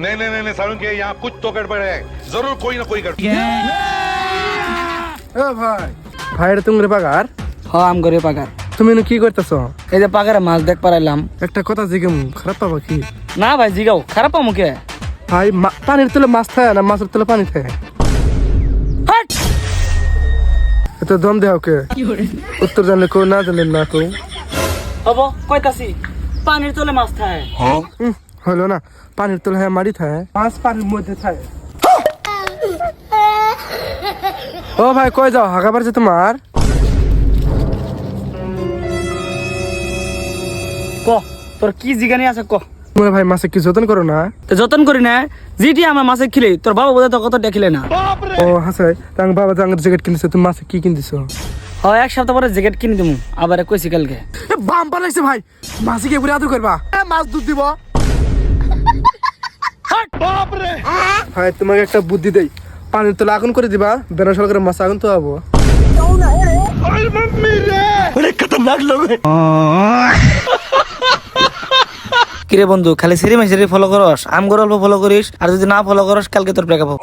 नहीं नहीं नहीं सारुंगे यहाँ कुछ तो गड़बड़ है जरूर कोई ना कोई गड़बड़ ও ভাই ভাইরে তুমি পাগার হ্যাঁ আম করে পাকার। তুমি এনে কি করতেছো? এই যে পাকারে মাছ দেখ পারাইলাম। একটা কথা জিজ্ঞেস খারাপ পাবা কি? না ভাই জিগাও, খারাপ পাবো কে? ভাই পানির তলে মাছ থাকে না মাছের তলে পানি থাকে? হাট! এত দম দেও কে? উত্তর জানলে কো না জানলে না কো। হবো কইতাছি পানির তলে মাছ থাকে। হলো না, পানির তলে হ্যাঁ মারি থাকে, মাছ পানির মধ্যে থাকে। ও ভাই কই যাও? হাগা পারছে তোমার? ক তোর কি জিগানি আছে ক। তোমরা ভাই মাছে কি যত্ন করো না? তো যতন করি না, যেটি আমার মাছে খিলে তোর বাবা বোধহয় তো কত দেখিলে না। ও হাসাই তাং বাবা জাঙ্গের জ্যাকেট কিনেছে, তুমি মাছে কি কিনতেছো? হয় এক সপ্তাহ পরে জ্যাকেট কিনে দিমু, আবার কইছি কালকে। বাম পালাইছে ভাই, মাছে কি পুরো আদর করবা? মাছ দুধ দিব। ভাই তোমাকে একটা বুদ্ধি দেই, পানির তলে আগুন করে দিবা, বেনাশাল করে মাছ আগুন তো আবো। কিরে বন্ধু, খালি সিরি মেসিরি ফলো করস, আম গরল ফলো করিস, আর যদি না ফলো করস কালকে তোর ব্রেকআপ হবে।